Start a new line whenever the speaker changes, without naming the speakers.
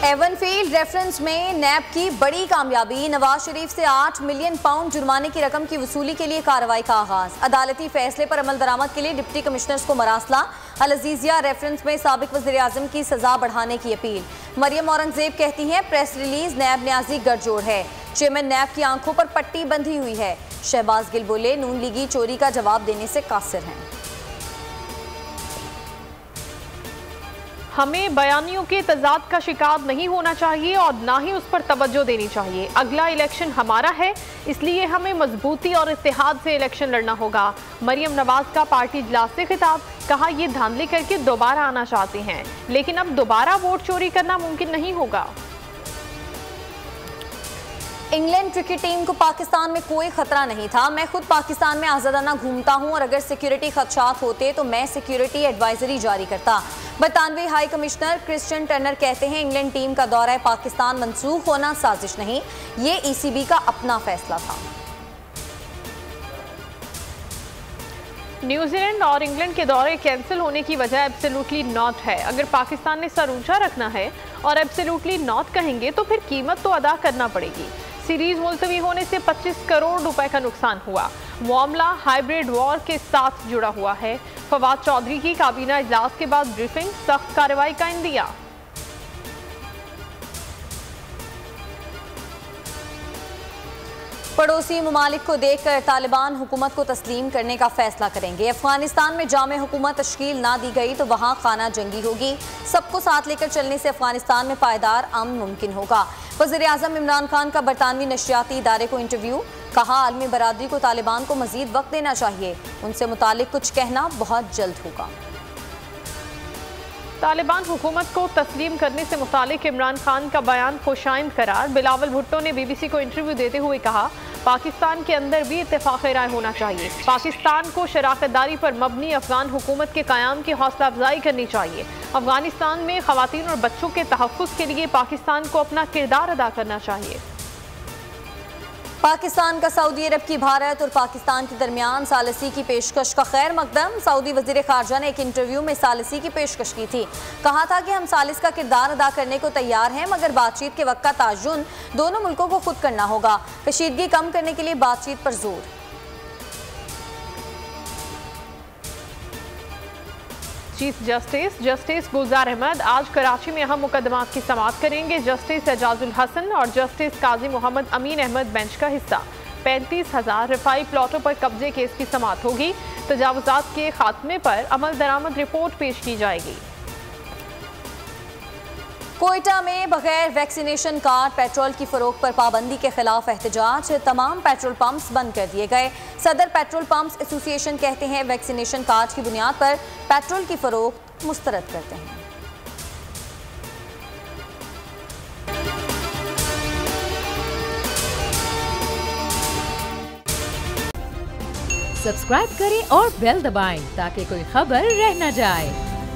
Avenfield reference में नैब की बड़ी कामयाबी। नवाज शरीफ से 8 मिलियन पाउंड जुर्माने की रकम की वसूली के लिए कार्रवाई का आगाज। अदालती फैसले पर अमल दरामद के लिए डिप्टी कमिश्नर्स को मरासला। अल-अजीजिया रेफरेंस में साबिक वज़ीर आज़म की सजा बढ़ाने की अपील। मरियम औरंगजेब कहती हैं प्रेस रिलीज नैब न्याजी गठजोड़ है। चेयरमैन नैब की आंखों पर पट्टी बंधी हुई है। शहबाज गिल बोले नून लीगी चोरी का जवाब देने से कासिर हैं।
हमें बयानियों के तजाद का शिकार नहीं होना चाहिए और ना ही उस पर तवज्जो देनी चाहिए। अगला इलेक्शन हमारा है, इसलिए हमें मजबूती और इत्तेहाद से इलेक्शन लड़ना होगा। मरियम नवाज का पार्टी इजलास से खिताब। कहा ये धांधली करके दोबारा आना चाहते हैं, लेकिन अब दोबारा वोट चोरी करना मुमकिन नहीं होगा।
इंग्लैंड क्रिकेट टीम को पाकिस्तान में कोई खतरा नहीं था। मैं खुद पाकिस्तान में आज़ादाना घूमता हूं और अगर सिक्योरिटी खदशात होते तो मैं सिक्योरिटी एडवाइजरी जारी करता। बरतानवी हाई कमिश्नर क्रिश्चियन टर्नर कहते हैं इंग्लैंड टीम का दौरा पाकिस्तान मंसूख होना साजिश नहीं, ये ECB का अपना फैसला था।
न्यूजीलैंड और इंग्लैंड के दौरे कैंसिल होने की वजह एब्सोल्युटली नॉट है। अगर पाकिस्तान ने सर ऊंचा रखना है और एब्सोल्युटली नॉट कहेंगे तो फिर कीमत तो अदा करना पड़ेगी। सीरीज मुलतवी होने से 25 करोड़ रुपए का नुकसान हुआ। मामला हाइब्रिड वॉर के साथ जुड़ा हुआ है। फवाद चौधरी की काबीना इजलास के बाद ब्रीफिंग, सख्त कार्रवाई का इंदिया।
पड़ोसी ममालिक को देखकर तालिबान हुकूमत को तस्लीम करने का फैसला करेंगे। अफगानिस्तान में जामे हुकूमत तश्कील ना दी गई तो वहाँ खाना जंगी होगी। सबको साथ लेकर चलने से अफगानिस्तान में पायदार अमन मुमकिन होगा। वज़ीर आज़म इमरान खान का बरतानवी नशरियाती इदारे को इंटरव्यू। कहा आलमी बरादरी को तालिबान को मजीद वक्त देना चाहिए, उनसे मुतालिक कुछ कहना बहुत जल्द होगा।
तालिबान हुकूमत को तस्लीम करने से मुतालिक इमरान खान का बयान खुशाइंद करार। बिलावल भुट्टो ने BBC को इंटरव्यू देते हुए कहा पाकिस्तान के अंदर भी इत्तेफाक राय होना चाहिए। पाकिस्तान को शराकतदारी पर मबनी अफगान हुकूमत के क़याम की हौसला अफजाई करनी चाहिए। अफगानिस्तान में ख़वातीन और बच्चों के तहफ़्फ़ुज़ के लिए पाकिस्तान को अपना किरदार अदा करना चाहिए।
पाकिस्तान का सऊदी अरब की भारत और पाकिस्तान के दरमियान सालसी की पेशकश का खैर मकदम। सऊदी वज़ीर ख़ारजा ने एक इंटरव्यू में सालसी की पेशकश की थी। कहा था कि हम सालिस का किरदार अदा करने को तैयार हैं, मगर बातचीत के वक्त का ताजुन दोनों मुल्कों को खुद करना होगा। कशीदगी कम करने के लिए बातचीत पर जोर।
चीफ जस्टिस गुलजार अहमद आज कराची में अहम मुकदमात की समाअत करेंगे। जस्टिस एजाजुल हसन और जस्टिस काजी मोहम्मद अमीन अहमद बेंच का हिस्सा। 35,000 रिफाई प्लॉटों पर कब्जे केस की समाअत होगी। तजावुजात के खात्मे पर अमल दरामद रिपोर्ट पेश की जाएगी।
कोयटा में बगैर वैक्सीनेशन कार्ड पेट्रोल की फरोख्त पर पाबंदी के खिलाफ एहतजाज। तमाम पेट्रोल पंप्स बंद कर दिए गए। सदर पेट्रोल पंप्स एसोसिएशन कहते हैं वैक्सीनेशन कार्ड की बुनियाद पर पेट्रोल की फरोख्त मुस्तरद करते हैं।
सब्सक्राइब करें और बेल दबाएं ताकि कोई खबर रह न जाए।